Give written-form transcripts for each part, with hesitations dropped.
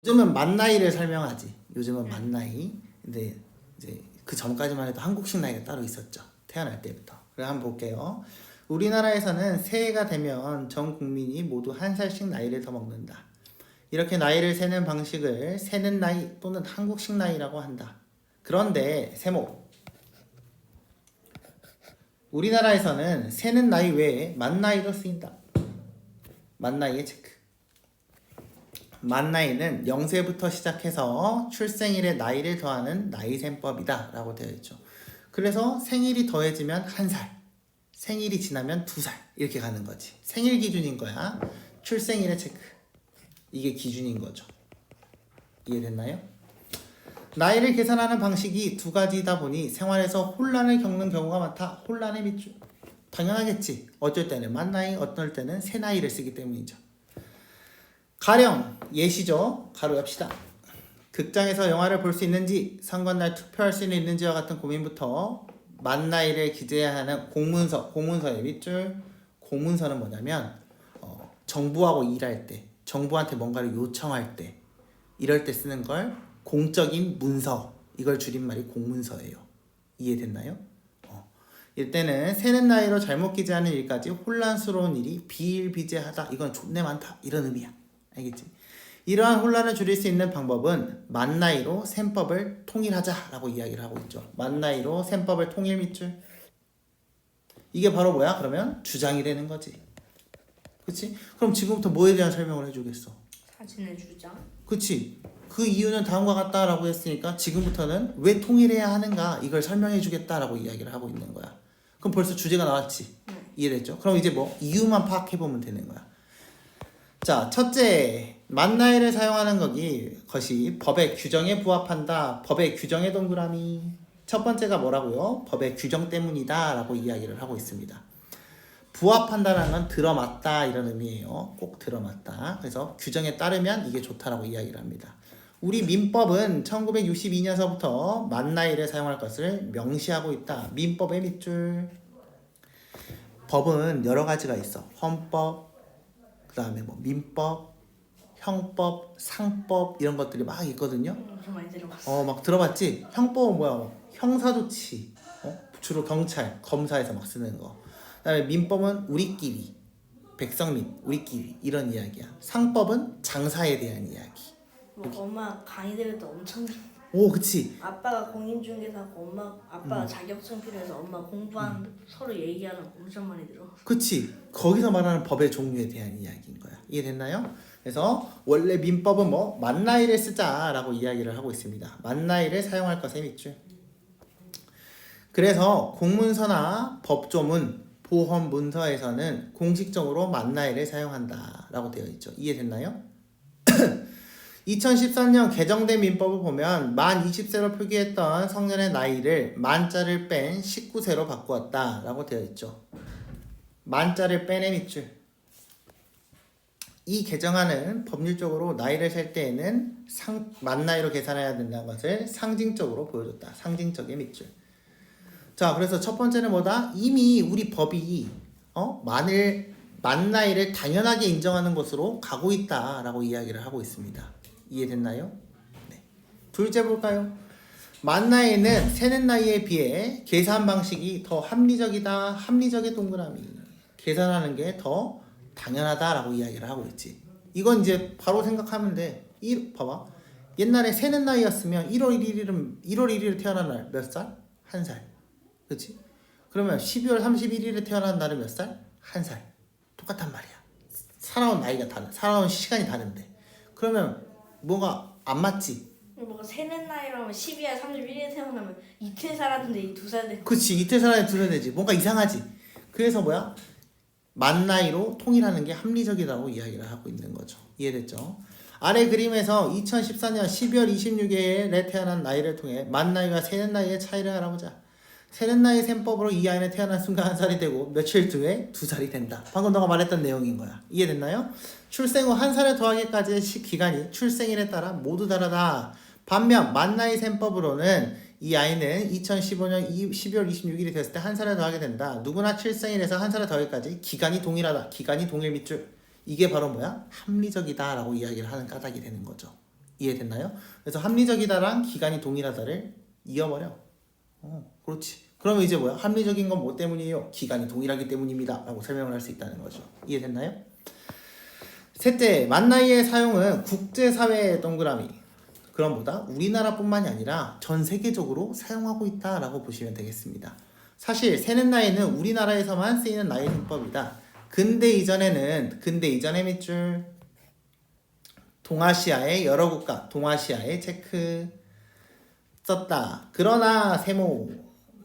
요즘은 만 나이를 설명하지. 요즘은 만 나이. 근데 이제 그 전까지만 해도 한국식 나이가 따로 있었죠. 태어날 때부터. 그래 한번 볼게요. 우리나라에서는 새해가 되면 전 국민이 모두 한 살씩 나이를 더 먹는다. 이렇게 나이를 세는 방식을 세는 나이 또는 한국식 나이라고 한다. 그런데 세모. 우리나라에서는 세는 나이 외에 만 나이도 쓰인다. 만 나이의 체크. 만 나이는 0세부터 시작해서 출생일의 나이를 더하는 나이셈법이다 라고 되어 있죠. 그래서 생일이 더해지면 1살, 생일이 지나면 2살 이렇게 가는 거지. 생일 기준인 거야. 출생일의 체크. 이게 기준인 거죠. 이해됐나요? 나이를 계산하는 방식이 두 가지이다 보니 생활에서 혼란을 겪는 경우가 많다. 혼란의 밑줄. 당연하겠지. 어쩔 때는 만 나이, 어떨 때는 새 나이를 쓰기 때문이죠. 가령 예시죠. 가로 엽시다. 극장에서 영화를 볼 수 있는지, 선거날 투표할 수 있는지와 같은 고민부터 만 나이를 기재해야 하는 공문서의 밑줄. 공문서는 뭐냐면 정부하고 일할 때, 정부한테 뭔가를 요청할 때, 이럴 때 쓰는 걸 공적인 문서, 이걸 줄임말이 공문서예요. 이해됐나요? 이때는 세는 나이로 잘못 기재하는 일까지 혼란스러운 일이 비일비재하다. 이건 존내 많다. 이런 의미야. 알겠지? 이러한 혼란을 줄일 수 있는 방법은 만 나이로 셈법을 통일하자라고 이야기를 하고 있죠. 만 나이로 셈법을 통일 밑줄. 이게 바로 뭐야? 그러면 주장이 되는 거지. 그치? 그럼 지금부터 뭐에 대한 설명을 해주겠어? 사진의 주장. 그치? 그 이유는 다음과 같다라고 했으니까 지금부터는 왜 통일해야 하는가 이걸 설명해 주겠다라고 이야기를 하고 있는 거야. 그럼 벌써 주제가 나왔지? 이해됐죠? 그럼 이제 뭐 이유만 파악해보면 되는 거야. 자, 첫째, 만 나이를 사용하는 것이 법의 규정에 부합한다. 법의 규정의 동그라미. 첫 번째가 뭐라고요? 법의 규정 때문이다 라고 이야기를 하고 있습니다. 부합한다는 건 들어맞다 이런 의미예요. 꼭 들어맞다. 그래서 규정에 따르면 이게 좋다라고 이야기를 합니다. 우리 민법은 1962년서부터 만 나이를 사용할 것을 명시하고 있다. 민법의 밑줄. 법은 여러 가지가 있어. 헌법, 그 다음에 뭐 민법, 형법, 상법 이런 것들이 막 있거든요. 좀 많이 들어봤어. 막 들어봤지? 형법은 뭐야? 형사조치, 주로 경찰, 검사에서 막 쓰는 거. 그다음에 민법은 우리끼리, 백성 및 우리끼리 이런 이야기야. 상법은 장사에 대한 이야기. 뭐 엄마 강의 들을 때 엄청 오, 그치. 아빠가 공인중개사고 아빠가 자격증 필요해서 엄마 공부하는 서로 얘기하는 거 엄청 많이 들어. 그치. 거기서 말하는 법의 종류에 대한 이야기인 거야. 이해됐나요? 그래서 원래 민법은 뭐 만 나이를 쓰자라고 이야기를 하고 있습니다. 만 나이를 사용할 것의 밑줄. 그래서 공문서나 법조문, 보험문서에서는 공식적으로 만 나이를 사용한다라고 되어 있죠. 이해됐나요? 2013년 개정된 민법을 보면 만 20세로 표기했던 성년의 나이를 만자를 뺀 19세로 바꾸었다라고 되어 있죠. 만자를 빼내 밑줄. 이 개정안은 법률적으로 나이를 셀 때에는 만 나이로 계산해야 된다는 것을 상징적으로 보여줬다. 상징적인 밑줄. 자, 그래서 첫 번째는 뭐다? 이미 우리 법이 만 나이를 당연하게 인정하는 것으로 가고 있다라고 이야기를 하고 있습니다. 이해됐나요? 네. 둘째 볼까요? 만 나이는 세는 나이에 비해 계산 방식이 더 합리적이다. 합리적의 동그라미. 계산하는 게 더 당연하다라고 이야기를 하고 있지. 이건 이제 바로 생각하면 돼. 봐봐. 옛날에 세는 나이였으면 1월 1일에 태어난 날 몇 살? 1살. 그치? 그러면 12월 31일에 태어난 날은 몇 살? 1살. 똑같단 말이야. 살아온 시간이 다른데. 그러면 뭐가 안 맞지? 뭔가 세는 나이라면 12월 31일에 태어나면 이틀 살았는데 이 2살 되고. 그치. 이틀 살았는데 2살 되지. 뭔가 이상하지. 그래서 뭐야? 만 나이로 통일하는 게 합리적이라고 이야기를 하고 있는 거죠. 이해됐죠? 아래 그림에서 2014년 12월 26일에 태어난 나이를 통해 만 나이와 세는 나이의 차이를 알아보자. 세는 나이 셈법으로 이 아이는 태어난 순간 1살이 되고 며칠 뒤에 2살이 된다. 방금 너가 말했던 내용인 거야. 이해됐나요? 출생 후 1살에 더하기까지의 기간이 출생일에 따라 모두 다르다. 반면 만 나이 셈법으로는 이 아이는 2015년 12월 26일이 됐을 때 1살에 더하게 된다. 누구나 출생일에서 1살에 더하기까지 기간이 동일하다. 기간이 동일 밑줄. 이게 바로 뭐야? 합리적이다 라고 이야기를 하는 까닭이 되는 거죠. 이해됐나요? 그래서 합리적이다랑 기간이 동일하다를 이어버려. 그렇지. 그러면 이제 뭐야? 합리적인 건 뭐 때문이에요? 기간이 동일하기 때문입니다. 라고 설명을 할 수 있다는 거죠. 이해됐나요? 셋째, 만나이의 사용은 국제사회의 동그라미. 그럼 뭐다? 우리나라뿐만이 아니라 전 세계적으로 사용하고 있다라고 보시면 되겠습니다. 사실 세는 나이는 우리나라에서만 쓰이는 나이 문법이다. 근대 이전의 밑줄 동아시아의 여러 국가, 동아시아의 체크 썼다. 그러나 세모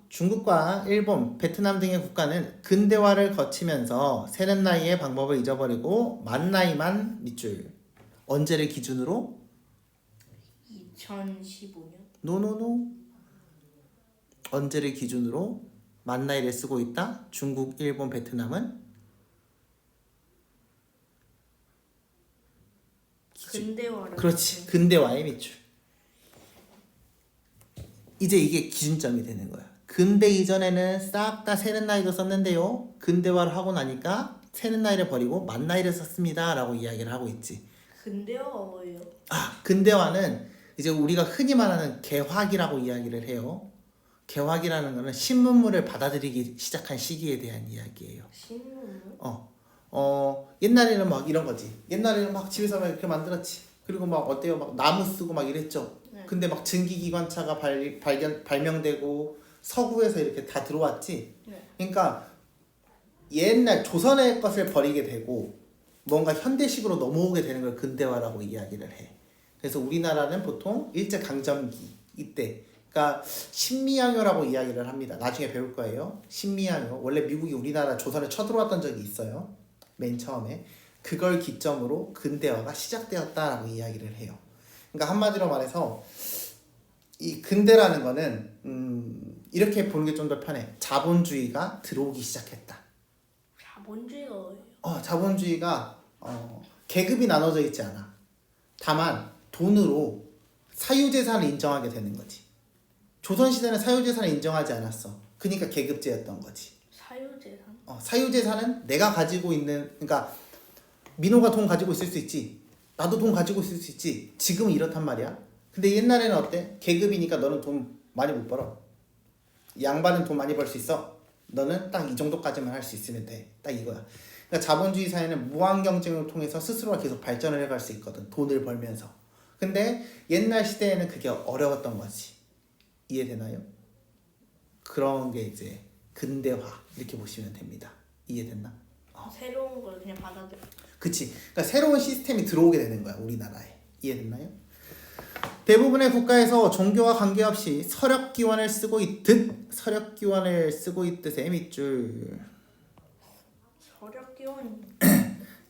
중국과 일본, 베트남 등의 국가는 근대화를 거치면서 세는 나이의 방법을 잊어버리고 만 나이만 밑줄. 언제를 기준으로? 2015년. 노노노. 언제를 기준으로 만 나이를 쓰고 있다? 중국, 일본, 베트남은 근대화를. 그렇지. 근대화의 밑줄. 이제 이게 기준점이 되는 거야. 근대 이전에는 싹 다 세는 나이도 썼는데요. 근대화를 하고 나니까 세는 나이를 버리고 만 나이를 썼습니다. 라고 이야기를 하고 있지. 근대화가 뭐예요? 근대화는 이제 우리가 흔히 말하는 개화기라고 이야기를 해요. 개화기라는 거는 신문물을 받아들이기 시작한 시기에 대한 이야기예요. 신문? 옛날에는 막 이런 거지. 옛날에는 막 집에서 막 이렇게 만들었지. 그리고 막 어때요? 막 나무 쓰고 막 이랬죠. 네. 근데 막 증기기관차가 발명되고 서구에서 이렇게 다 들어왔지. 네. 그러니까 옛날 조선의 것을 버리게 되고 뭔가 현대식으로 넘어오게 되는 걸 근대화라고 이야기를 해. 그래서 우리나라는 보통 일제강점기 이때, 그러니까 신미양요라고 이야기를 합니다. 나중에 배울 거예요. 신미양요. 원래 미국이 우리나라 조선에 쳐들어왔던 적이 있어요. 맨 처음에. 그걸 기점으로 근대화가 시작되었다라고 이야기를 해요. 그러니까 한마디로 말해서 이 근대라는 거는 이렇게 보는 게 좀 더 편해. 자본주의가 들어오기 시작했다. 자본주의가 뭐예요? 자본주의가 계급이 나눠져 있지 않아. 다만 돈으로 사유재산을 인정하게 되는 거지. 조선시대는 사유재산을 인정하지 않았어. 그러니까 계급제였던 거지. 사유재산? 사유재산은 내가 가지고 있는, 그러니까 민호가 돈 가지고 있을 수 있지. 나도 돈 가지고 있을 수 있지. 지금은 이렇단 말이야. 근데 옛날에는 어때? 계급이니까 너는 돈 많이 못 벌어. 양반은 돈 많이 벌 수 있어. 너는 딱 이 정도까지만 할 수 있으면 돼. 딱 이거야. 그러니까 자본주의 사회는 무한 경쟁을 통해서 스스로가 계속 발전을 해갈 수 있거든. 돈을 벌면서. 근데 옛날 시대에는 그게 어려웠던 거지. 이해되나요? 그런 게 이제 근대화 이렇게 보시면 됩니다. 이해됐나? 새로운 걸 그냥 받아들여. 그치. 그러니까 새로운 시스템이 들어오게 되는 거야. 우리나라에. 이해됐나요? 대부분의 국가에서 종교와 관계없이 서력기원을 쓰고 있듯 의 밑줄. 서력기원.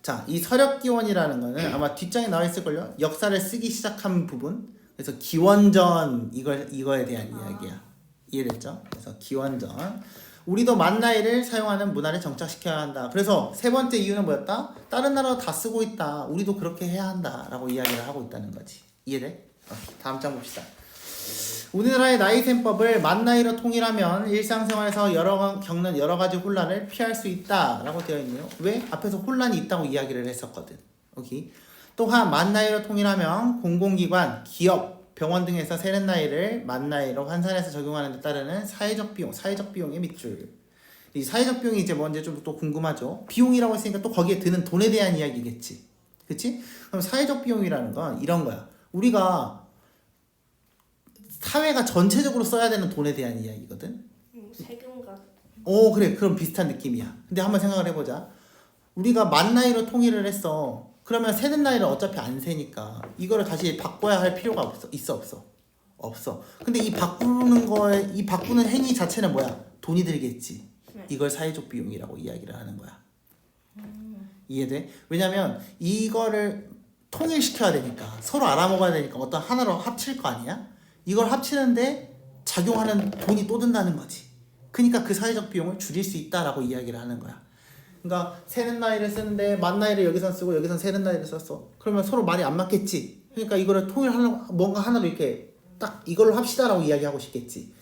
자, 이 서력기원이라는 거는 아마 뒷장에 나와 있을걸요. 역사를 쓰기 시작한 부분. 그래서 기원전 이거에 대한 이야기야. 이해됐죠? 그래서 기원전. 우리도 만 나이를 사용하는 문화를 정착시켜야 한다. 그래서 세 번째 이유는 뭐였다? 다른 나라도 다 쓰고 있다. 우리도 그렇게 해야 한다라고 이야기를 하고 있다는 거지. 이해돼? 다음 장 봅시다. 우리나라의 나이 셈법을 만 나이로 통일하면 일상생활에서 겪는 여러 가지 혼란을 피할 수 있다라고 되어 있네요. 왜? 앞에서 혼란이 있다고 이야기를 했었거든. 여기. 또한 만 나이로 통일하면 공공기관, 기업, 병원 등에서 세는 나이를 만 나이로 환산해서 적용하는 데 따르는 사회적 비용의 밑줄. 이 사회적 비용이 이제 뭔지 좀 또 궁금하죠. 비용이라고 했으니까 또 거기에 드는 돈에 대한 이야기겠지. 그치? 그럼 사회적 비용이라는 건 이런 거야. 우리가 사회가 전체적으로 써야 되는 돈에 대한 이야기거든. 세금 같은. 그래. 그럼 비슷한 느낌이야. 근데 한번 생각을 해보자. 우리가 만 나이로 통일을 했어. 그러면 세는 나이를 어차피 안 세니까 이거를 다시 바꿔야 할 필요가 없어? 없어. 근데 이 바꾸는 행위 자체는 뭐야? 돈이 들겠지. 네. 이걸 사회적 비용이라고 이야기를 하는 거야. 이해돼? 왜냐면 이거를 통일시켜야 되니까, 서로 알아먹어야 되니까 어떤 하나로 합칠 거 아니야? 이걸 합치는데 작용하는 돈이 또 든다는 거지. 그러니까 그 사회적 비용을 줄일 수 있다라고 이야기를 하는 거야. 그러니까 세는 나이를 쓰는데 만 나이를 여기선 쓰고 여기선 세는 나이를 썼어. 그러면 서로 말이 안 맞겠지. 그러니까 이거를 통일하려고 뭔가 하나로 이렇게 딱 이걸로 합시다라고 이야기하고 싶겠지.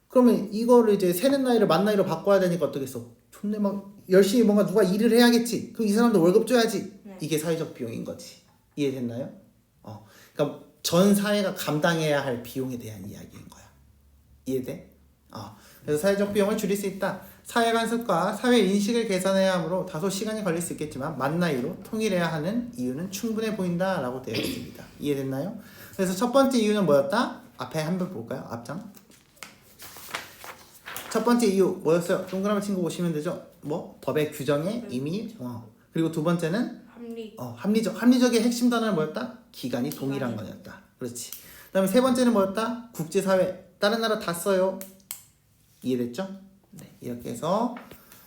그러면 이거를 이제 세는 나이를 만 나이로 바꿔야 되니까 어떻겠어? 존내 막 열심히 뭔가 누가 일을 해야겠지. 그럼 이 사람도 월급 줘야지. 네. 이게 사회적 비용인 거지. 이해됐나요? 그러니까 전 사회가 감당해야 할 비용에 대한 이야기인 거야. 이해돼? 그래서 사회적 비용을 줄일 수 있다. 사회 간섭과 사회 인식을 개선해야 하므로 다소 시간이 걸릴 수 있겠지만 만 나이로 통일해야 하는 이유는 충분해 보인다라고 되어 있습니다. 이해됐나요? 그래서 첫 번째 이유는 뭐였다? 앞에 한번 볼까요? 앞장. 첫 번째 이유 뭐였어요? 동그라미 친구 보시면 되죠? 뭐? 법의 규정에 이미 그리고 두 번째는 합리적의 핵심 단어는 뭐였다? 기간이 동일한 거였다. 그렇지. 그 다음에 세 번째는 뭐였다? 국제사회. 다른 나라 다 써요. 이해됐죠? 네, 이렇게 해서